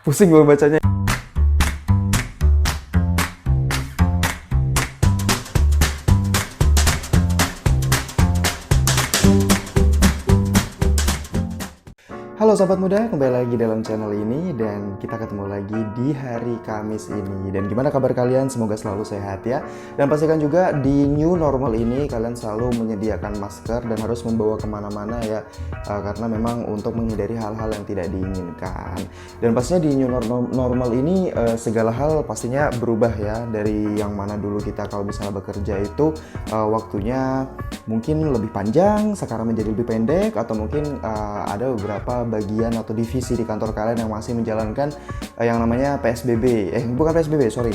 Pusing gue bacanya. Halo sahabat muda, kembali lagi dalam channel ini dan kita ketemu lagi di hari Kamis ini. Dan gimana kabar kalian? Semoga selalu sehat ya. Dan pastikan juga di new normal ini kalian selalu menyediakan masker dan harus membawa kemana-mana ya, karena memang untuk menghindari hal-hal yang tidak diinginkan. Dan pastinya di new normal ini segala hal pastinya berubah ya. Dari yang mana dulu kita kalau misalnya bekerja itu waktunya mungkin lebih panjang, sekarang menjadi lebih pendek, atau mungkin ada beberapa bagian atau divisi di kantor kalian yang masih menjalankan yang namanya PSBB, bukan PSBB, sorry,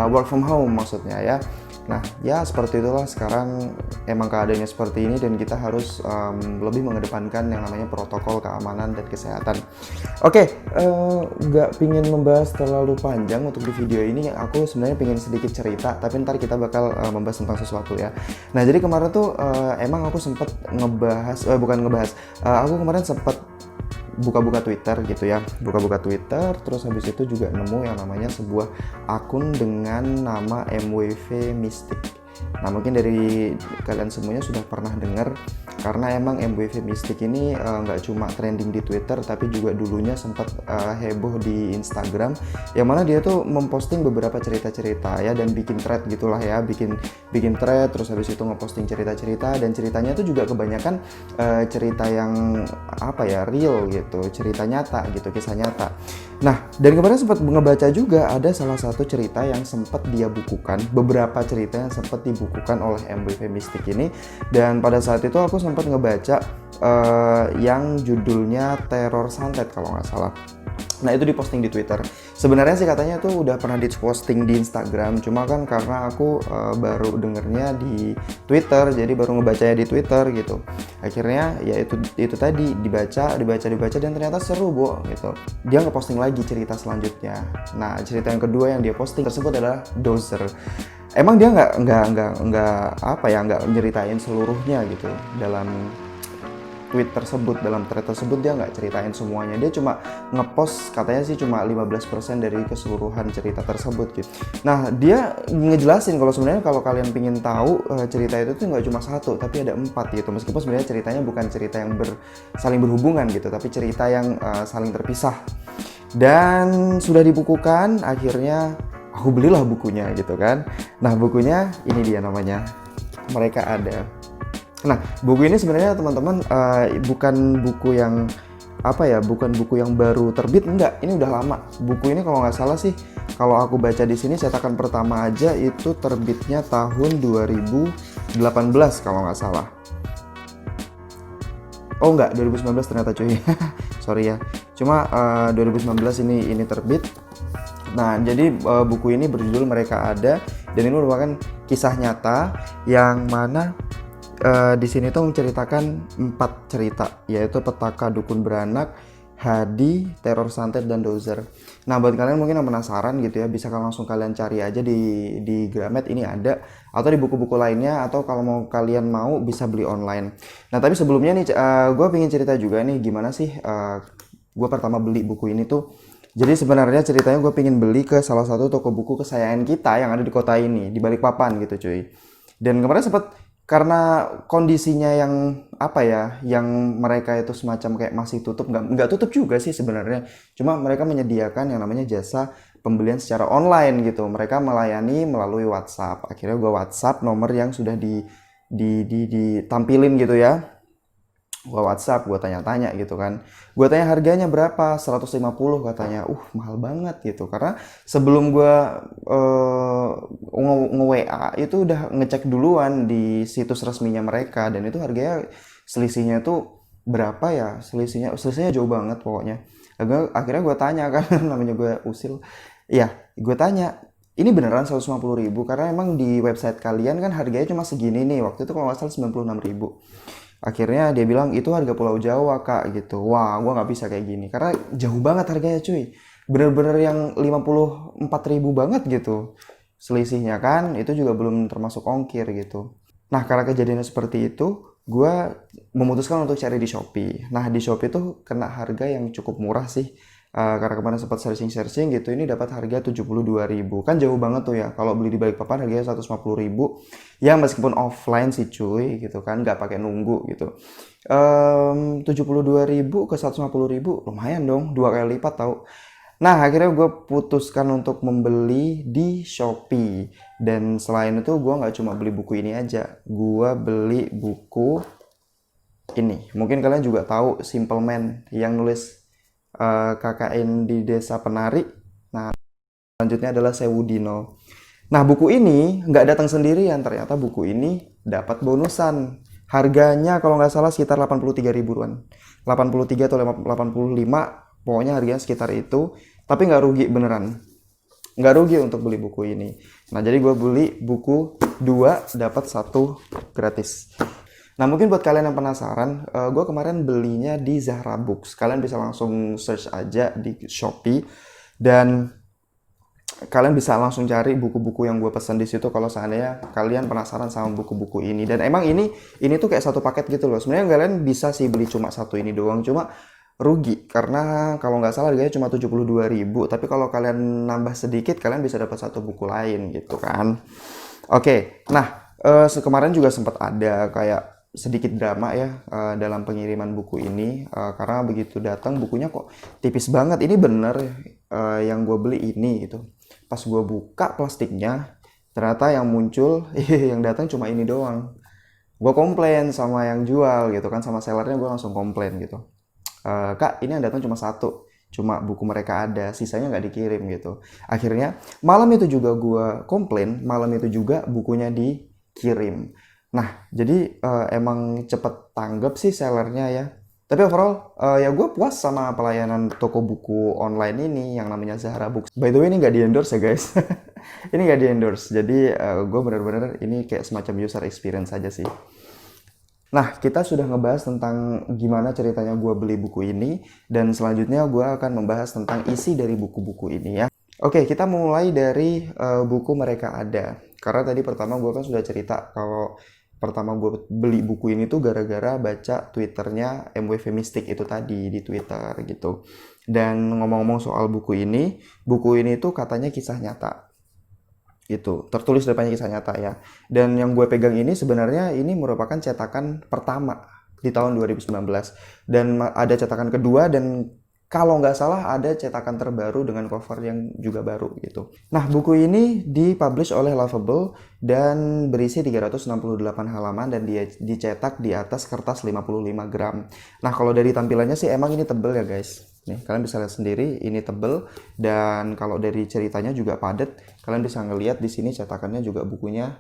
work from home maksudnya ya. Nah ya seperti itulah sekarang emang keadaannya seperti ini dan kita harus lebih mengedepankan yang namanya protokol keamanan dan kesehatan. Oke, nggak pingin membahas terlalu panjang untuk di video ini, aku sebenarnya pingin sedikit cerita, tapi ntar kita bakal membahas tentang sesuatu ya. Nah jadi kemarin tuh emang aku sempat ngebahas, aku kemarin sempat buka-buka Twitter gitu ya, buka-buka Twitter, terus habis itu juga nemu yang namanya sebuah akun dengan nama MWV Mystic. Nah mungkin dari kalian semuanya sudah pernah dengar, karena emang MWV Mystic ini nggak cuma trending di Twitter, tapi juga dulunya sempat heboh di Instagram, yang mana dia tuh memposting beberapa cerita-cerita ya, dan bikin thread gitulah ya, bikin thread, terus habis itu ngeposting cerita-cerita, dan ceritanya tuh juga kebanyakan cerita yang apa ya, real gitu, cerita nyata gitu, kisah nyata. Nah dan kemarin sempat ngebaca juga ada salah satu cerita yang sempat dia bukukan, beberapa cerita yang sempat dibukukan oleh MWV Mystic ini, dan pada saat itu aku sempat ngebaca yang judulnya Teror Santet kalau nggak salah. Nah itu diposting di Twitter. Sebenarnya sih katanya tuh udah pernah diposting di Instagram, cuma kan karena aku baru dengernya di Twitter, jadi baru ngebacanya di Twitter gitu. Akhirnya ya itu tadi dibaca dan ternyata seru Bo gitu. Dia ngeposting lagi cerita selanjutnya. Nah cerita yang kedua yang dia posting tersebut adalah Dozer. Emang dia nggak nyeritain seluruhnya gitu dalam tweet tersebut, dalam thread tersebut dia nggak ceritain semuanya, dia cuma ngepost katanya sih cuma 15% dari keseluruhan cerita tersebut gitu. Nah dia ngejelasin kalau sebenarnya kalau kalian pingin tahu cerita itu tuh nggak cuma satu tapi ada 4 gitu, meskipun sebenarnya ceritanya bukan cerita yang saling berhubungan gitu, tapi cerita yang saling terpisah. Dan sudah dibukukan, akhirnya aku belilah bukunya gitu kan. Nah bukunya ini dia namanya, Mereka Ada. Nah, buku ini sebenarnya teman-teman bukan buku yang bukan buku yang baru terbit, enggak. Ini udah lama. Buku ini kalau nggak salah sih, kalau aku baca di sini cetakan pertama aja itu terbitnya tahun 2018 kalau nggak salah. Oh enggak, 2019 ternyata cuy. Sorry ya. Cuma 2019 ini terbit. Nah, jadi buku ini berjudul Mereka Ada, dan ini merupakan kisah nyata yang mana di sini tuh menceritakan 4 cerita, yaitu Petaka Dukun Beranak, Hadi, Teror Santet, dan Dozer. Nah buat kalian mungkin yang penasaran gitu ya, bisa langsung kalian cari aja di Gramet, ini ada, atau di buku-buku lainnya, atau kalau kalian mau bisa beli online. Nah tapi sebelumnya nih gue pengen cerita juga nih gimana sih gue pertama beli buku ini tuh. Jadi sebenarnya ceritanya gue pengen beli ke salah satu toko buku kesayangan kita yang ada di kota ini, di Balikpapan gitu cuy. Dan kemarin sempat, karena kondisinya yang yang mereka itu semacam kayak masih tutup, nggak tutup juga sih sebenarnya, cuma mereka menyediakan yang namanya jasa pembelian secara online gitu, mereka melayani melalui WhatsApp. Akhirnya gue WhatsApp nomor yang sudah ditampilin gitu ya, gue WhatsApp, gue tanya-tanya gitu kan, gue tanya harganya berapa, 150 katanya. Mahal banget gitu, karena sebelum gue nge-WA itu udah ngecek duluan di situs resminya mereka, dan itu harganya selisihnya tuh berapa ya, selisihnya jauh banget pokoknya. Akhirnya gue tanya kan, namanya gue usil ya, gue tanya ini beneran 150.000, karena emang di website kalian kan harganya cuma segini nih, waktu itu kalau nggak salah 96.000. Akhirnya dia bilang itu harga Pulau Jawa kak gitu. Wah gue nggak bisa kayak gini karena jauh banget harganya cuy, bener-bener yang 54.000 banget gitu selisihnya kan, itu juga belum termasuk ongkir gitu. Nah karena kejadiannya seperti itu, gue memutuskan untuk cari di Shopee. Nah di Shopee tuh kena harga yang cukup murah sih, Karena kemarin sempat searching gitu, ini dapat harga 72.000. Kan jauh banget tuh ya. Kalau beli di Balikpapan harganya 150.000. Ya meskipun offline sih cuy gitu kan, nggak pakai nunggu gitu. 72.000 ke 150.000 lumayan dong, 2 kali lipat tau. Nah, akhirnya gue putuskan untuk membeli di Shopee. Dan selain itu, gue nggak cuma beli buku ini aja. Gue beli buku ini. Mungkin kalian juga tahu Simple Man yang nulis KKN di Desa Penari. Nah, selanjutnya adalah Sewu Dino. Nah, buku ini nggak datang sendirian. Ternyata buku ini dapat bonusan. Harganya kalau nggak salah sekitar 83 ribuan. 83 atau 85, pokoknya harganya sekitar itu. Tapi nggak rugi beneran. Nggak rugi untuk beli buku ini. Nah, jadi gue beli buku 2, dapat 1 gratis. Nah, mungkin buat kalian yang penasaran, gue kemarin belinya di Zahra Books. Kalian bisa langsung search aja di Shopee. Dan kalian bisa langsung cari buku-buku yang gue pesan di situ kalau seandainya kalian penasaran sama buku-buku ini. Dan emang ini tuh kayak satu paket gitu loh. Sebenarnya kalian bisa sih beli cuma satu ini doang, cuma rugi karena kalau nggak salah harganya cuma 72.000, tapi kalau kalian nambah sedikit kalian bisa dapat satu buku lain gitu kan. Oke, nah kemarin juga sempat ada kayak sedikit drama ya dalam pengiriman buku ini karena begitu datang bukunya kok tipis banget. Ini bener yang gue beli ini gitu. Pas gue buka plastiknya, ternyata yang muncul yang datang cuma ini doang. Gue komplain sama yang jual gitu kan, sama sellernya gue langsung komplain gitu. Kak, ini yang datang cuma satu, cuma buku mereka ada, sisanya nggak dikirim gitu. Akhirnya malam itu juga gue komplain, malam itu juga bukunya dikirim. Nah, jadi emang cepet tanggap sih sellernya ya. Tapi overall, ya gue puas sama pelayanan toko buku online ini yang namanya Zahra Books. By the way, ini nggak di-endorse ya guys. Ini nggak di-endorse, jadi gue bener-bener ini kayak semacam user experience aja sih. Nah, kita sudah ngebahas tentang gimana ceritanya gue beli buku ini, dan selanjutnya gue akan membahas tentang isi dari buku-buku ini ya. Oke, kita mulai dari buku Mereka Ada. Karena tadi pertama gue kan sudah cerita kalau pertama gue beli buku ini tuh gara-gara baca Twitternya MWV Mystic itu tadi di Twitter gitu. Dan ngomong-ngomong soal buku ini tuh katanya kisah nyata. Itu tertulis depannya kisah nyata ya. Dan yang gue pegang ini sebenarnya ini merupakan cetakan pertama di tahun 2019, dan ada cetakan kedua, dan kalau nggak salah ada cetakan terbaru dengan cover yang juga baru gitu. Nah, buku ini dipublish oleh Lovable dan berisi 368 halaman dan dia dicetak di atas kertas 55 gram. Nah, kalau dari tampilannya sih emang ini tebel ya guys. Nih, kalian bisa lihat sendiri ini tebel, dan kalau dari ceritanya juga padat. Kalian bisa ngelihat di sini cetakannya juga bukunya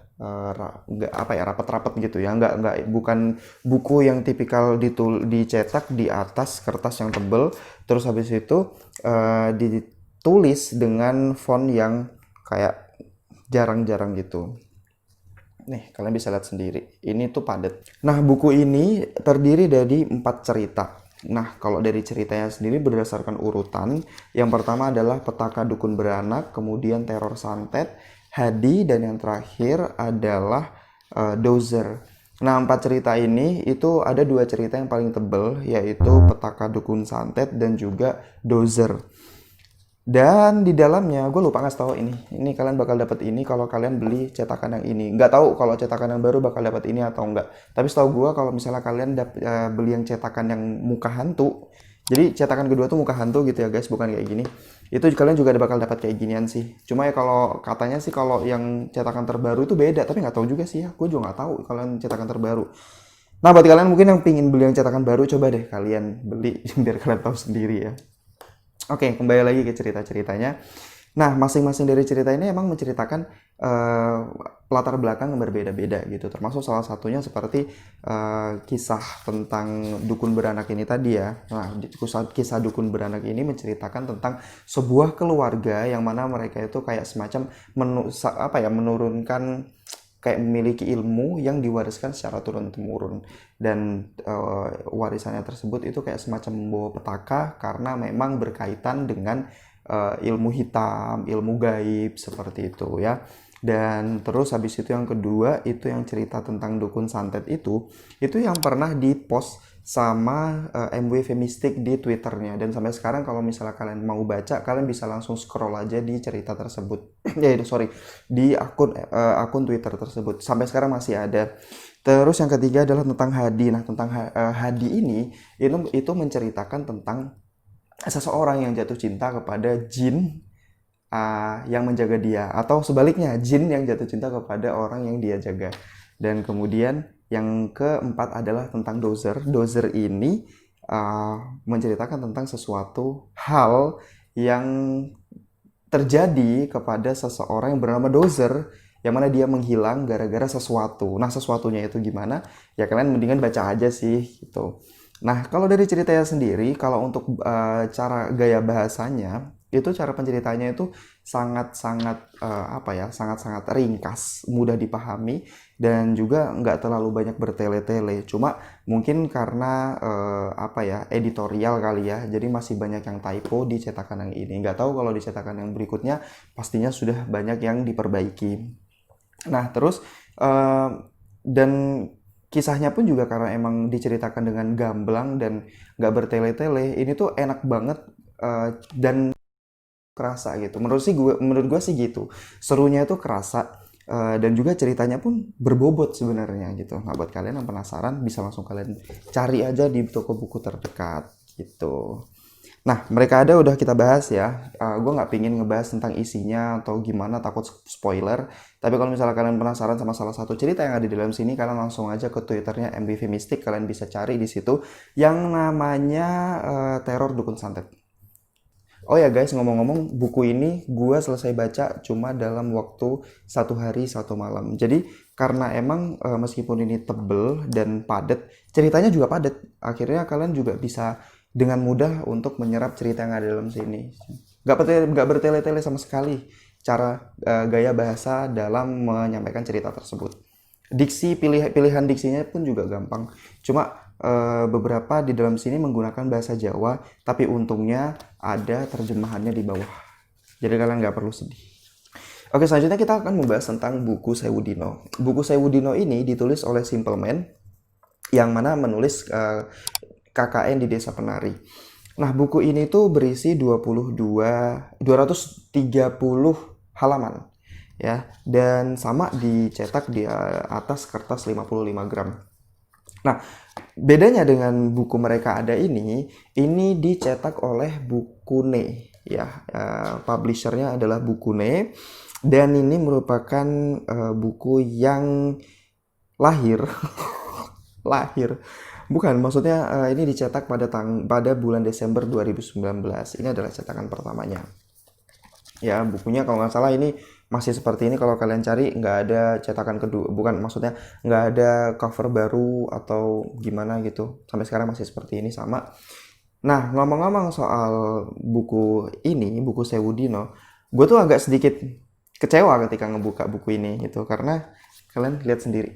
nggak rapat-rapat gitu ya, bukan buku yang tipikal dicetak di atas kertas yang tebel, terus habis itu ditulis dengan font yang kayak jarang-jarang gitu. Nih, kalian bisa lihat sendiri. Ini tuh padat. Nah, buku ini terdiri dari 4 cerita. Nah, kalau dari ceritanya sendiri berdasarkan urutan, yang pertama adalah Petaka Dukun Beranak, kemudian Teror Santet, Hadi, dan yang terakhir adalah Dozer. Nah, 4 cerita ini itu ada 2 cerita yang paling tebel, yaitu Petaka Dukun Santet dan juga Dozer. Dan di dalamnya gue lupa ngasih tahu ini kalian bakal dapat ini kalau kalian beli cetakan yang ini. Nggak tahu kalau cetakan yang baru bakal dapat ini atau enggak. Tapi setahu gue kalau misalnya kalian beli yang cetakan yang muka hantu, jadi cetakan kedua tuh muka hantu gitu ya guys, bukan kayak gini. Itu kalian juga bakal dapat kayak ginian sih. Cuma ya kalau katanya sih kalau yang cetakan terbaru itu beda, tapi nggak tahu juga sih ya. Gue juga nggak tahu kalau yang cetakan terbaru. Nah, buat kalian mungkin yang pingin beli yang cetakan baru, coba deh kalian beli biar kalian tahu sendiri ya. Oke, kembali lagi ke cerita-ceritanya. Nah, masing-masing dari cerita ini emang menceritakan latar belakang yang berbeda-beda gitu. Termasuk salah satunya seperti kisah tentang dukun beranak ini tadi ya. Nah, kisah dukun beranak ini menceritakan tentang sebuah keluarga yang mana mereka itu kayak semacam menurunkan, kayak memiliki ilmu yang diwariskan secara turun-temurun, dan warisannya tersebut itu kayak semacam membawa petaka karena memang berkaitan dengan ilmu hitam, ilmu gaib seperti itu ya. Dan terus habis itu yang kedua itu yang cerita tentang dukun santet itu yang pernah dipost sama MWV Mystic di Twitternya. Dan sampai sekarang kalau misalnya kalian mau baca, kalian bisa langsung scroll aja di cerita tersebut. Di akun Twitter tersebut. Sampai sekarang masih ada. Terus yang ketiga adalah tentang Hadi. Nah, tentang Hadi ini itu menceritakan tentang seseorang yang jatuh cinta kepada jin yang menjaga dia, atau sebaliknya jin yang jatuh cinta kepada orang yang dia jaga. Dan kemudian yang keempat adalah tentang Dozer. Dozer ini menceritakan tentang sesuatu hal yang terjadi kepada seseorang yang bernama Dozer, yang mana dia menghilang gara-gara sesuatu. Nah, sesuatunya itu gimana? Ya kalian mendingan baca aja sih gitu. Nah, kalau dari ceritanya sendiri, kalau untuk cara gaya bahasanya, itu cara penceritanya itu sangat-sangat sangat-sangat ringkas, mudah dipahami, dan juga nggak terlalu banyak bertele-tele. Cuma mungkin karena editorial kali ya, jadi masih banyak yang typo di cetakan yang ini. Nggak tahu kalau di cetakan yang berikutnya pastinya sudah banyak yang diperbaiki. Nah, terus dan kisahnya pun juga karena emang diceritakan dengan gamblang dan nggak bertele-tele, ini tuh enak banget dan kerasa gitu. Menurut gue sih gitu. Serunya itu kerasa dan juga ceritanya pun berbobot sebenarnya gitu. Nah, buat kalian yang penasaran bisa langsung kalian cari aja di toko buku terdekat gitu. Nah, mereka ada udah kita bahas ya. Gue nggak pingin ngebahas tentang isinya atau gimana, takut spoiler. Tapi kalau misalnya kalian penasaran sama salah satu cerita yang ada di dalam sini, kalian langsung aja ke Twitternya MBV Mystic. Kalian bisa cari di situ yang namanya Teror Dukun Santet. Oh ya guys, ngomong-ngomong, buku ini gue selesai baca cuma dalam waktu 1 hari 1 malam. Jadi karena emang meskipun ini tebel dan padat, ceritanya juga padat. Akhirnya kalian juga bisa dengan mudah untuk menyerap cerita yang ada dalam sini. Gak bertele-tele sama sekali cara gaya bahasa dalam menyampaikan cerita tersebut. Pilihan diksinya pun juga gampang. Cuma beberapa di dalam sini menggunakan bahasa Jawa, tapi untungnya ada terjemahannya di bawah. Jadi kalian nggak perlu sedih. Oke, selanjutnya kita akan membahas tentang buku Sewu Dino. Buku Sewu Dino ini ditulis oleh Simple Man, yang mana menulis KKN di Desa Penari. Nah, buku ini tuh berisi 230 halaman. Ya, dan sama dicetak di atas kertas 55 gram. Nah, bedanya dengan buku mereka ada ini dicetak oleh Bukune ya. Publishernya adalah Bukune, dan ini merupakan buku yang lahir bukan, maksudnya ini dicetak pada bulan Desember 2019. Ini adalah cetakan pertamanya. Ya, bukunya kalau nggak salah ini masih seperti ini. Kalau kalian cari nggak ada cetakan kedua, bukan, maksudnya nggak ada cover baru atau gimana gitu. Sampai sekarang masih seperti ini sama. Nah, ngomong-ngomong soal buku ini, buku Sewu Dino, gue tuh agak sedikit kecewa ketika ngebuka buku ini gitu, karena kalian lihat sendiri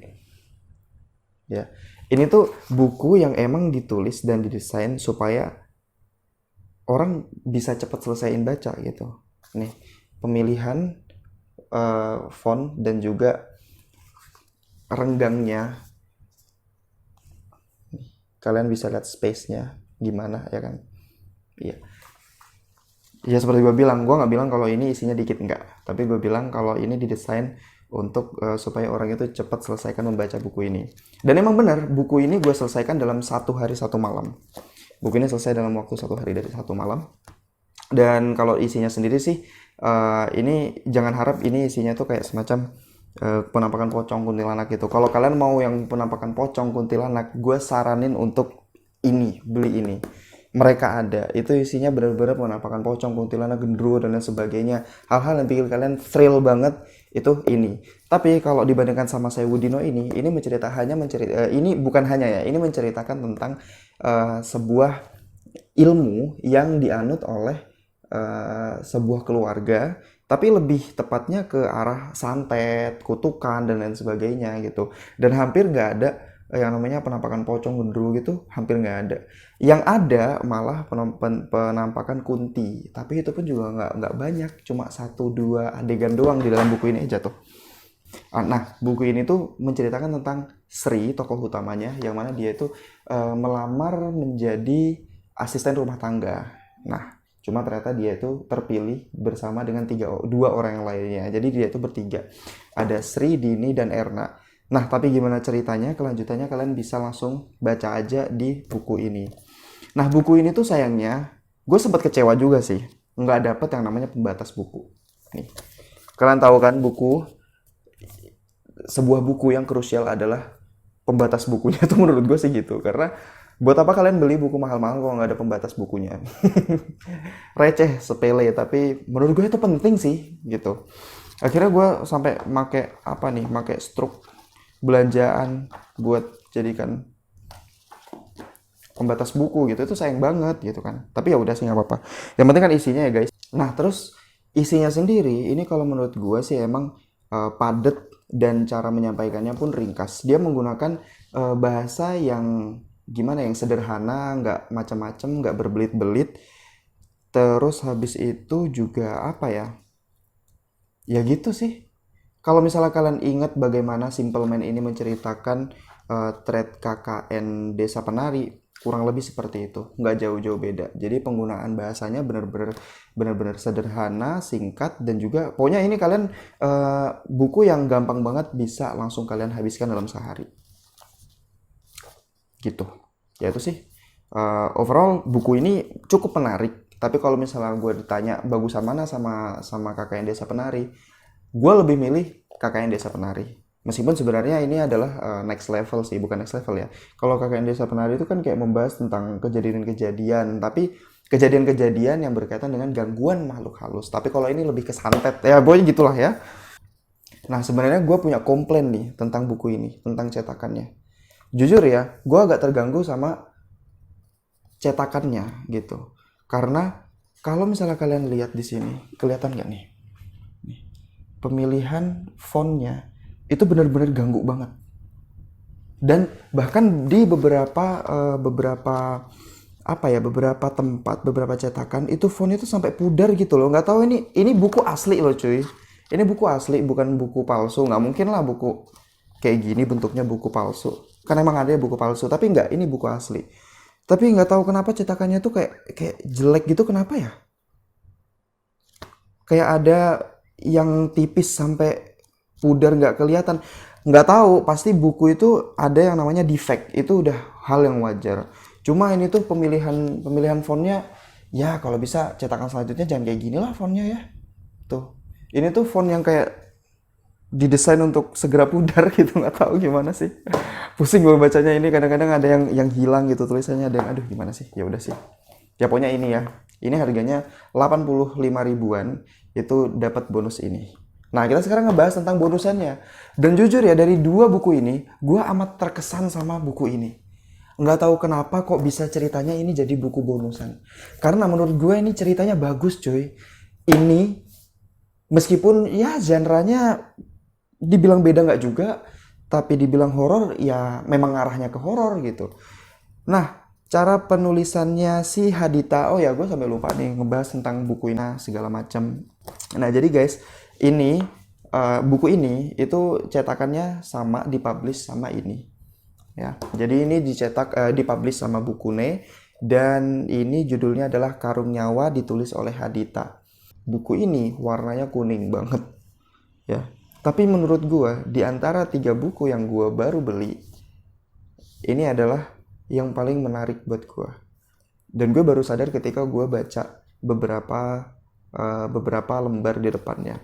ya, ini tuh buku yang emang ditulis dan didesain supaya orang bisa cepat selesaiin baca gitu. Nih, pemilihan font dan juga renggangnya, kalian bisa lihat space-nya gimana ya kan. Iya ya, seperti gue bilang, gue nggak bilang kalau ini isinya dikit, enggak, tapi gue bilang kalau ini didesain untuk supaya orang itu cepat selesaikan membaca buku ini. Dan emang benar, buku ini gue selesaikan dalam 1 hari 1 malam. Buku ini selesai dalam waktu 1 hari dari 1 malam. Dan kalau isinya sendiri sih, ini jangan harap ini isinya tuh kayak semacam penampakan pocong kuntilanak gitu. Kalau kalian mau yang penampakan pocong kuntilanak, gue saranin untuk beli ini. Mereka ada, itu isinya benar-benar penampakan pocong, kuntilanak, gendruwo, dan lain sebagainya. Hal-hal yang bikin kalian thrill banget itu ini. Tapi kalau dibandingkan sama Sewu Dino ini menceritakan tentang sebuah ilmu yang dianut oleh sebuah keluarga, tapi lebih tepatnya ke arah santet, kutukan, dan lain sebagainya gitu. Dan hampir nggak ada yang namanya penampakan pocong, gendruwo gitu, hampir nggak ada. Yang ada malah penampakan kunti, tapi itu pun juga nggak banyak, cuma 1-2 adegan doang di dalam buku ini aja tuh. Nah, buku ini tuh menceritakan tentang Sri, tokoh utamanya, yang mana dia itu melamar menjadi asisten rumah tangga. Nah, cuma ternyata dia itu terpilih bersama dengan dua orang yang lainnya. Jadi dia itu bertiga. Ada Sri, Dini, dan Erna. Nah, tapi gimana ceritanya, kelanjutannya kalian bisa langsung baca aja di buku ini. Nah, buku ini tuh sayangnya, gue sempat kecewa juga sih. Nggak dapet yang namanya pembatas buku. Nih, kalian tahu kan sebuah buku yang krusial adalah pembatas bukunya tuh menurut gue sih gitu. Karena buat apa kalian beli buku mahal-mahal kalau nggak ada pembatas bukunya? Receh, sepele, tapi menurut gue itu penting sih gitu. Akhirnya gue sampai make struk belanjaan buat jadikan pembatas buku gitu. Itu sayang banget gitu kan, tapi ya udah sih nggak apa-apa, yang penting kan isinya ya guys. Nah terus isinya sendiri ini kalau menurut gue sih emang padat, dan cara menyampaikannya pun ringkas. Dia menggunakan bahasa yang gimana, yang sederhana, nggak macam-macam, nggak berbelit-belit. Terus habis itu juga apa ya, ya gitu sih. Kalau misalnya kalian ingat bagaimana Simple Man ini menceritakan thread KKN Desa Penari, kurang lebih seperti itu, nggak jauh-jauh beda. Jadi penggunaan bahasanya benar-benar sederhana, singkat, dan juga pokoknya ini kalian buku yang gampang banget bisa langsung kalian habiskan dalam sehari. Gitu. Ya itu sih. Overall buku ini cukup menarik. Tapi kalau misalnya gue ditanya bagusan mana sama KKN Desa Penari, gue lebih milih KKN Desa Penari. Meskipun sebenarnya ini adalah next level sih, bukan next level ya. Kalau KKN Desa Penari itu kan kayak membahas tentang kejadian-kejadian, tapi kejadian-kejadian yang berkaitan dengan gangguan makhluk halus. Tapi kalau ini lebih ke santet, ya pokoknya gitulah ya. Nah sebenarnya gue punya komplain nih tentang buku ini, tentang cetakannya. Jujur ya, gue agak terganggu sama cetakannya gitu. Karena kalau misalnya kalian lihat di sini, kelihatan nggak nih? Pemilihan fontnya itu benar-benar ganggu banget. Dan bahkan di beberapa tempat, beberapa cetakan itu fontnya itu sampai pudar gitu loh. Nggak tahu ini buku asli loh cuy. Ini buku asli, bukan buku palsu. Nggak mungkin lah buku kayak gini bentuknya buku palsu. Kan emang ada buku palsu, tapi nggak, ini buku asli. Tapi nggak tahu kenapa cetakannya tuh kayak jelek gitu, kenapa ya? Kayak ada yang tipis sampai pudar nggak kelihatan. Nggak tahu, pasti buku itu ada yang namanya defect, itu udah hal yang wajar. Cuma ini tuh pemilihan fontnya, ya kalau bisa cetakan selanjutnya jangan kayak gini lah fontnya ya. Tuh, ini tuh font yang kayak didesain untuk segera pudar gitu, nggak tahu gimana sih. Pusing gue bacanya ini, kadang-kadang ada yang hilang gitu tulisannya, ada yang aduh gimana sih. Ya udah sih. Ya pokoknya ini ya. Ini harganya 85 ribuan, itu dapat bonus ini. Nah, kita sekarang ngebahas tentang bonusannya. Dan jujur ya, dari dua buku ini, gue amat terkesan sama buku ini. Nggak tahu kenapa kok bisa ceritanya ini jadi buku bonusan. Karena menurut gue ini ceritanya bagus cuy. Ini, meskipun ya genre-nya dibilang beda nggak juga, tapi dibilang horor ya memang arahnya ke horor gitu. Nah, cara penulisannya si Hadita, oh ya gue sampai lupa nih ngebahas tentang buku ini segala macam. Nah jadi guys, ini buku ini itu cetakannya sama, dipublish sama ini ya. Jadi ini dipublish sama Bukune, dan ini judulnya adalah Karung Nyawa, ditulis oleh Hadita. Buku ini warnanya kuning banget ya. Tapi menurut gue di antara 3 buku yang gue baru beli, ini adalah yang paling menarik buat gue. Dan gue baru sadar ketika gue baca beberapa lembar di depannya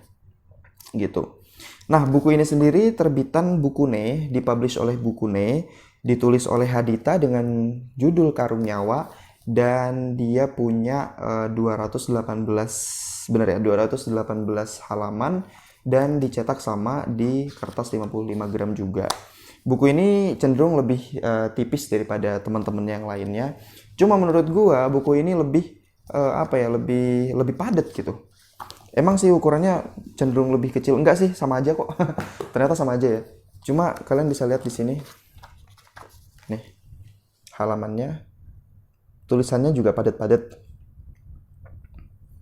gitu. Nah, buku ini sendiri terbitan Bukune, dipublish oleh Bukune, ditulis oleh Hadita dengan judul Karung Nyawa, dan dia punya 218 halaman, dan dicetak sama di kertas 55 gram juga. Buku ini cenderung lebih tipis daripada teman-teman yang lainnya. Cuma menurut gua buku ini lebih lebih padat gitu. Emang sih ukurannya cenderung lebih kecil. Enggak sih, sama aja kok. Ternyata sama aja ya. Cuma kalian bisa lihat di sini. Nih, halamannya. Tulisannya juga padat-padat.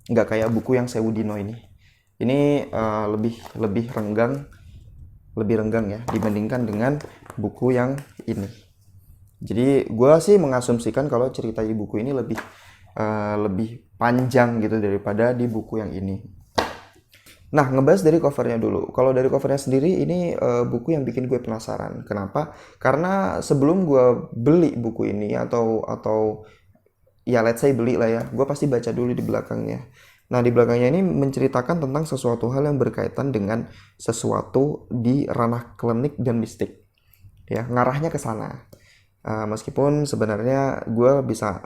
Nggak kayak buku yang Sewu Dino ini. Ini lebih renggang. lebih renggang ya dibandingkan dengan buku yang ini. Jadi gue sih mengasumsikan kalau cerita di buku ini lebih panjang gitu daripada di buku yang ini. Nah, ngebahas dari covernya dulu. Kalau dari covernya sendiri, ini buku yang bikin gue penasaran. Kenapa? Karena sebelum gue beli buku ini atau ya let's say beli lah ya, gue pasti baca dulu di belakangnya. Nah, di belakangnya ini menceritakan tentang sesuatu hal yang berkaitan dengan sesuatu di ranah klinik dan mistik. Ya, ngarahnya ke sana. Meskipun sebenarnya gue bisa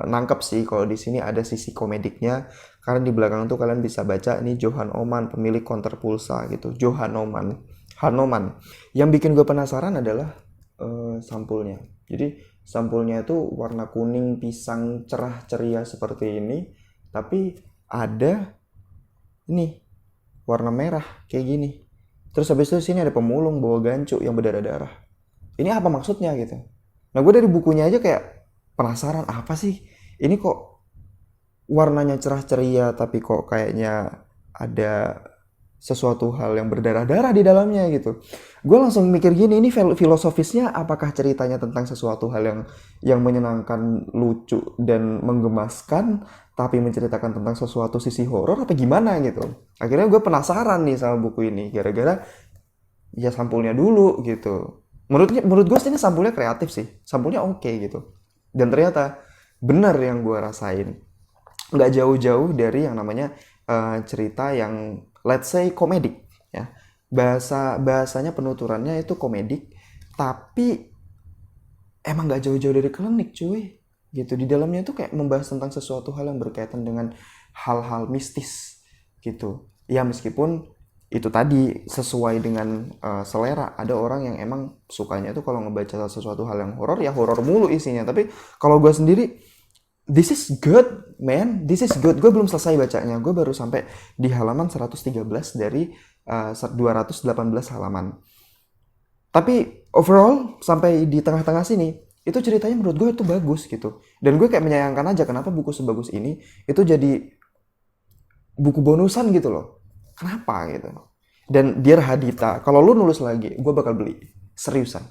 nangkep sih kalau di sini ada sisi komediknya, karena di belakang tuh kalian bisa baca ini Johan Oman, pemilik konter pulsa gitu. Johan Hanoman. Yang bikin gue penasaran adalah sampulnya. Jadi sampulnya itu warna kuning pisang cerah ceria seperti ini, tapi ada ini warna merah kayak gini. Terus habis itu sini ada pemulung bawa gancu yang berdarah-darah. Ini apa maksudnya gitu? Nah, gue dari bukunya aja kayak penasaran apa sih? Ini kok warnanya cerah ceria tapi kok kayaknya ada sesuatu hal yang berdarah-darah di dalamnya gitu. Gue langsung mikir gini, ini filosofisnya apakah ceritanya tentang sesuatu hal yang menyenangkan, lucu dan menggemaskan, tapi menceritakan tentang sesuatu sisi horor apa gimana gitu. Akhirnya gue penasaran nih sama buku ini gara-gara ya sampulnya dulu gitu. Menurut gue ini sampulnya kreatif sih, sampulnya oke gitu. Dan ternyata benar yang gue rasain, nggak jauh-jauh dari yang namanya cerita yang let's say komedik ya. Bahasanya penuturannya itu komedik, tapi emang nggak jauh-jauh dari klinik cuy gitu. Di dalamnya itu kayak membahas tentang sesuatu hal yang berkaitan dengan hal-hal mistis gitu ya. Meskipun itu tadi sesuai dengan selera, ada orang yang emang sukanya itu kalau ngebaca sesuatu hal yang horor ya horor mulu isinya. Tapi kalau gue sendiri, this is good man, this is good. Gue belum selesai bacanya, gue baru sampai di halaman 113 dari 218 halaman. Tapi overall sampai di tengah-tengah sini itu ceritanya menurut gue itu bagus gitu. Dan gue kayak menyayangkan aja kenapa buku sebagus ini itu jadi buku bonusan gitu loh. Kenapa gitu? Dan Dear Hadita, kalau lu nulis lagi, gue bakal beli. Seriusan.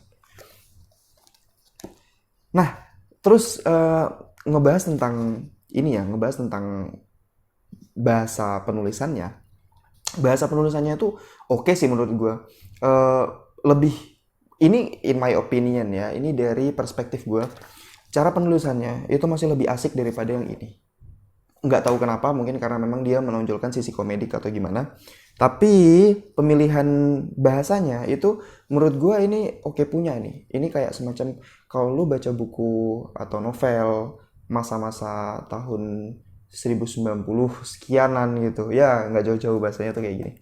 Nah, terus ngebahas tentang ini ya, ngebahas tentang bahasa penulisannya. Bahasa penulisannya itu oke sih menurut gue. Lebih, ini in my opinion ya, ini dari perspektif gue. Cara penulisannya itu masih lebih asik daripada yang ini. Nggak tahu kenapa, mungkin karena memang dia menonjolkan sisi komedik atau gimana. Tapi pemilihan bahasanya itu menurut gue ini oke punya nih. Ini kayak semacam kalau lu baca buku atau novel masa-masa tahun 1090 sekianan gitu. Ya nggak jauh-jauh bahasanya tuh kayak gini.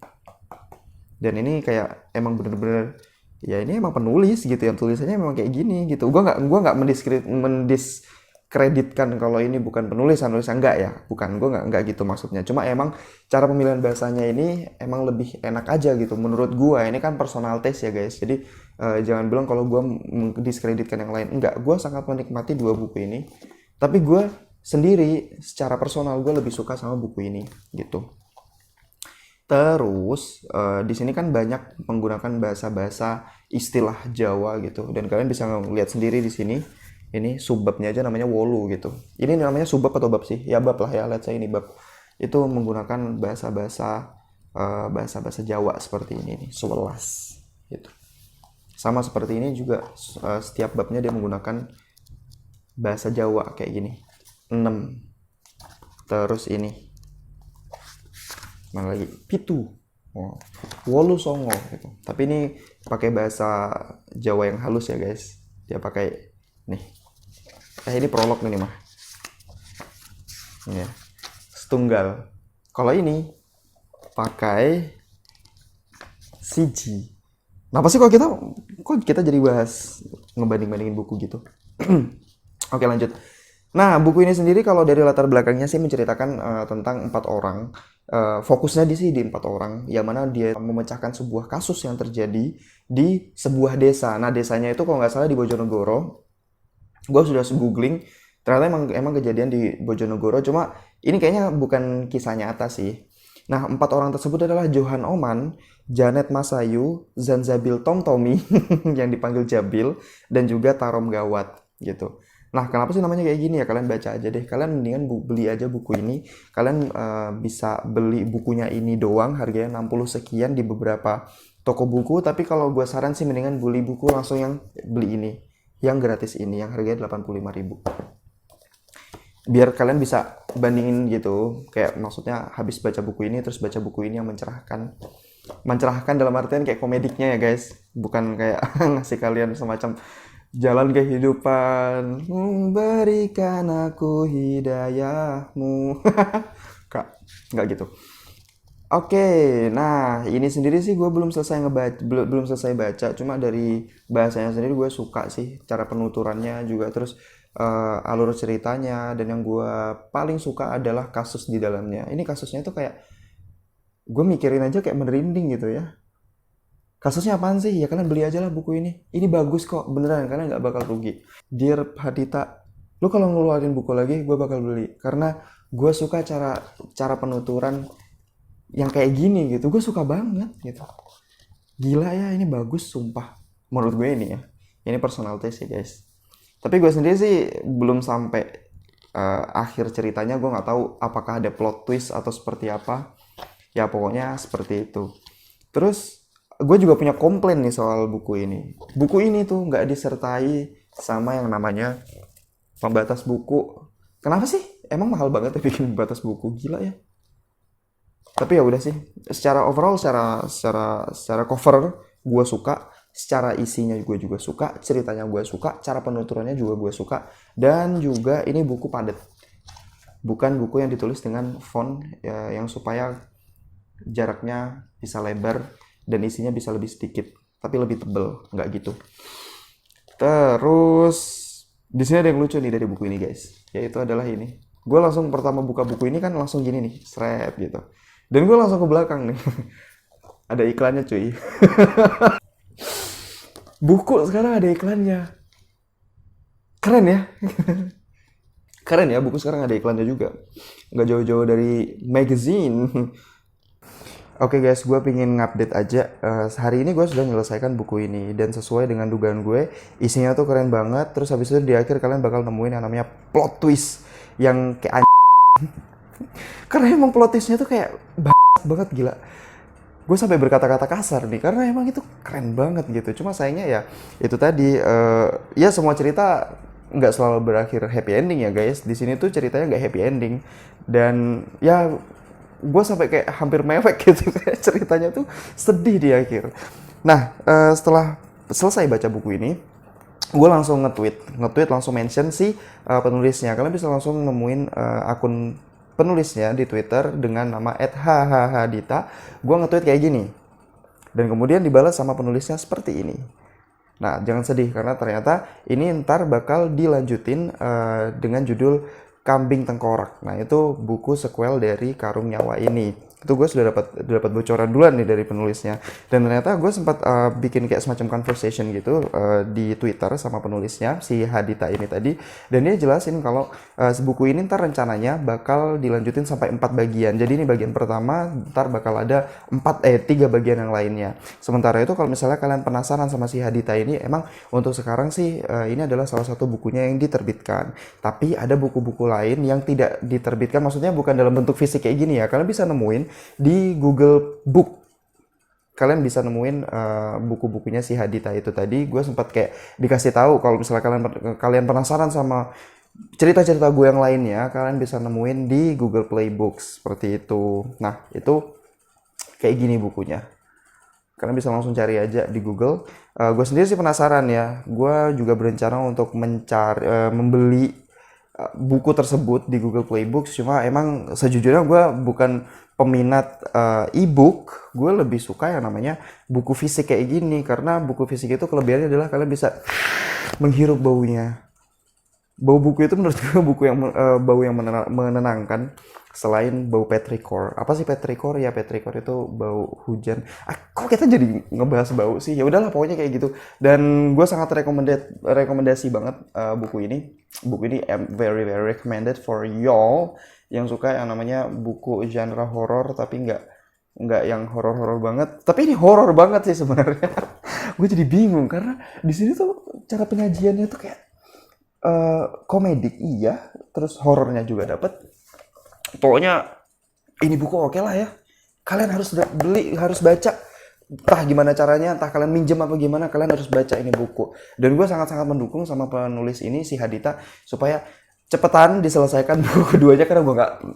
Dan ini kayak emang bener-bener ya ini emang penulis gitu yang tulisannya memang kayak gini gitu. Gua nggak mendiskreditkan kalau ini bukan penulisan enggak ya, bukan, gue nggak gitu maksudnya. Cuma emang cara pemilihan bahasanya ini emang lebih enak aja gitu menurut gue. Ini kan personal taste ya guys, jadi jangan bilang kalau gue mendiskreditkan yang lain. Enggak, gue sangat menikmati dua buku ini, tapi gue sendiri secara personal gue lebih suka sama buku ini gitu. Terus di sini kan banyak menggunakan bahasa-bahasa istilah Jawa gitu, dan kalian bisa lihat sendiri di sini. Ini subbabnya aja namanya wolu gitu. Ini namanya subbab atau bab sih? Ya bab lah ya, let's say ini bab. Itu menggunakan bahasa-bahasa Jawa seperti ini nih, 11 gitu. Sama seperti ini juga setiap babnya dia menggunakan bahasa Jawa kayak gini. 6. Terus ini. Mana lagi? Pitu. Oh, wolu songo gitu. Tapi ini pakai bahasa Jawa yang halus ya guys. Dia pakai nih. Ini prolog nih mah. Ya. Setunggal. Kalau ini pakai siji. Kenapa sih kok kita jadi bahas ngebanding-bandingin buku gitu? Oke, lanjut. Nah, buku ini sendiri kalau dari latar belakangnya sih menceritakan tentang 4 orang. Fokusnya di 4 orang, yang mana dia memecahkan sebuah kasus yang terjadi di sebuah desa. Nah, desanya itu kalau nggak salah di Bojonegoro. Gue sudah googling, ternyata emang kejadian di Bojonegoro. Cuma ini kayaknya bukan kisah nyata sih. Nah, 4 orang tersebut adalah Johan Oman, Janet Masayu, Zanzabil Tomtomi yang dipanggil Jabil, dan juga Tarom Gawat gitu. Nah, kenapa sih namanya kayak gini ya? Kalian baca aja deh. Kalian mendingan beli aja buku ini. Kalian bisa beli bukunya ini doang, harganya 60 sekian di beberapa toko buku. Tapi kalau gue saran sih mendingan beli buku langsung yang beli ini. Yang gratis ini, yang harganya 85.000. Biar kalian bisa bandingin gitu. Kayak maksudnya habis baca buku ini, terus baca buku ini yang mencerahkan. Mencerahkan dalam artian kayak komediknya ya guys. Bukan kayak ngasih kalian semacam jalan kehidupan, berikan aku hidayahmu. Kak, nggak gitu. Oke, nah ini sendiri sih gue belum selesai ngebaca, belum selesai baca. Cuma dari bahasanya sendiri gue suka sih, cara penuturannya juga, terus alur ceritanya, dan yang gue paling suka adalah kasus di dalamnya. Ini kasusnya tuh kayak gue mikirin aja kayak merinding gitu ya. Kasusnya apaan sih? Ya kalian beli aja lah buku ini. Ini bagus kok, beneran. Kalian nggak bakal rugi. Dear Hadita, lu kalau ngeluarin buku lagi, gue bakal beli. Karena gue suka cara cara penuturan yang kayak gini gitu. Gue suka banget gitu. Gila ya, ini bagus sumpah. Menurut gue ini ya. Ini personal taste ya guys. Tapi gue sendiri sih belum sampai akhir ceritanya. Gue nggak tahu apakah ada plot twist atau seperti apa. Ya pokoknya seperti itu. Terus gue juga punya komplain nih soal buku ini. Buku ini tuh nggak disertai sama yang namanya pembatas buku. Kenapa sih? Emang mahal banget ya bikin pembatas buku, gila ya. Tapi ya udah sih. Secara overall, secara cover gue suka, secara isinya gue juga suka, ceritanya gue suka, cara penuturannya juga gue suka, dan juga ini buku padat. Bukan buku yang ditulis dengan font ya, yang supaya jaraknya bisa lebar dan isinya bisa lebih sedikit tapi lebih tebel, nggak gitu. Terus di sini ada yang lucu nih dari buku ini guys, yaitu adalah ini. Gue langsung pertama buka buku ini kan langsung gini nih, seret gitu, dan gue langsung ke belakang nih. Ada iklannya cuy. Buku sekarang ada iklannya, keren ya. Keren ya, buku sekarang ada iklannya juga, nggak jauh-jauh dari magazine. Oke guys, gue pengen ngupdate aja. Hari ini gue sudah menyelesaikan buku ini, dan sesuai dengan dugaan gue, isinya tuh keren banget. Terus habis itu di akhir kalian bakal nemuin yang namanya plot twist yang kayak karena emang plot twistnya tuh kayak banget gila. Gue sampai berkata-kata kasar nih karena emang itu keren banget gitu. Cuma sayangnya ya itu tadi, ya semua cerita nggak selalu berakhir happy ending ya guys. Di sini tuh ceritanya nggak happy ending, dan ya gue sampai kayak hampir mewek gitu. Kayak ceritanya tuh sedih di akhir. Nah, setelah selesai baca buku ini, gue langsung nge-tweet langsung mention si penulisnya. Kalian bisa langsung nemuin akun penulisnya di Twitter dengan nama @hhhdita. Gue nge-tweet kayak gini, dan kemudian dibalas sama penulisnya seperti ini. Nah, jangan sedih karena ternyata ini ntar bakal dilanjutin dengan judul Kambing Tengkorak. Nah, itu buku sequel dari Karung Nyawa ini. Itu gue sudah dapat bocoran duluan nih dari penulisnya. Dan ternyata gue sempat bikin kayak semacam conversation gitu di Twitter sama penulisnya, si Hadita ini tadi. Dan dia jelasin kalau buku ini ntar rencananya bakal dilanjutin sampai 4 bagian. Jadi ini bagian pertama, ntar bakal ada 3 bagian yang lainnya. Sementara itu kalau misalnya kalian penasaran sama si Hadita ini, emang untuk sekarang sih ini adalah salah satu bukunya yang diterbitkan. Tapi ada buku-buku lain yang tidak diterbitkan, maksudnya bukan dalam bentuk fisik kayak gini ya. Kalian bisa nemuin di Google Book. Kalian bisa nemuin buku-bukunya si Hadita itu tadi. Gue sempat kayak dikasih tahu kalau misalnya kalian penasaran sama cerita-cerita gue yang lainnya, kalian bisa nemuin di Google Play Books seperti itu. Nah, itu kayak gini bukunya. Kalian bisa langsung cari aja di Google. Gue sendiri sih penasaran ya. Gue juga berencana untuk membeli buku tersebut di Google Play Books. Cuma emang sejujurnya gue bukan peminat e-book. Gue lebih suka yang namanya buku fisik kayak gini, karena buku fisik itu kelebihannya adalah kalian bisa menghirup baunya. Bau buku itu menurut gue bau yang menenangkan, selain bau petrichor. Apa sih petrichor? Ya petrichor itu bau hujan. Kok kita jadi ngebahas bau sih? Ya udahlah pokoknya kayak gitu. Dan gue sangat rekomendasi banget buku ini. Buku ini I'm very recommended for y'all yang suka yang namanya buku genre horor tapi nggak yang horor-horor banget. Tapi ini horor banget sih sebenarnya. Gue jadi bingung karena di sini tuh cara penyajiannya tuh kayak komedik iya, terus horornya juga dapet. Pokoknya ini buku oke lah ya. Kalian harus beli, harus baca. Entah gimana caranya, entah kalian minjem apa gimana, kalian harus baca ini buku. Dan gue sangat-sangat mendukung sama penulis ini, si Hadita, supaya cepetan diselesaikan buku keduanya karena gue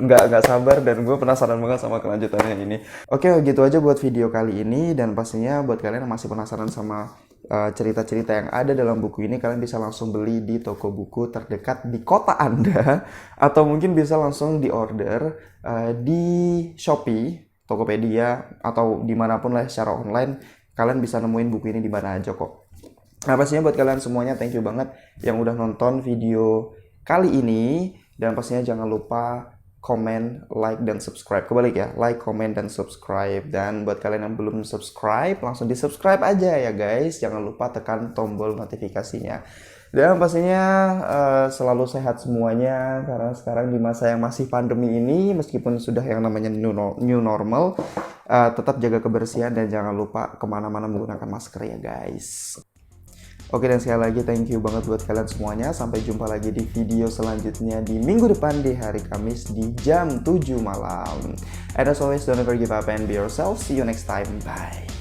nggak sabar dan gue penasaran banget sama kelanjutannya ini. Oke, gitu aja buat video kali ini, dan pastinya buat kalian yang masih penasaran sama cerita-cerita yang ada dalam buku ini, kalian bisa langsung beli di toko buku terdekat di kota Anda atau mungkin bisa langsung di order di Shopee, Tokopedia, atau dimanapun lah secara online. Kalian bisa nemuin buku ini di mana aja kok. Nah, pastinya buat kalian semuanya thank you banget yang udah nonton video kali ini, dan pastinya jangan lupa komen, like, dan subscribe. Kebalik ya, like, komen, dan subscribe. Dan buat kalian yang belum subscribe, langsung di subscribe aja ya guys. Jangan lupa tekan tombol notifikasinya. Dan pastinya selalu sehat semuanya, karena sekarang di masa yang masih pandemi ini, meskipun sudah yang namanya new normal, tetap jaga kebersihan dan jangan lupa kemana-mana menggunakan masker ya guys. Oke, dan sekali lagi thank you banget buat kalian semuanya. Sampai jumpa lagi di video selanjutnya di minggu depan di hari Kamis di jam 7 malam. And as always, don't ever give up and be yourself. See you next time. Bye.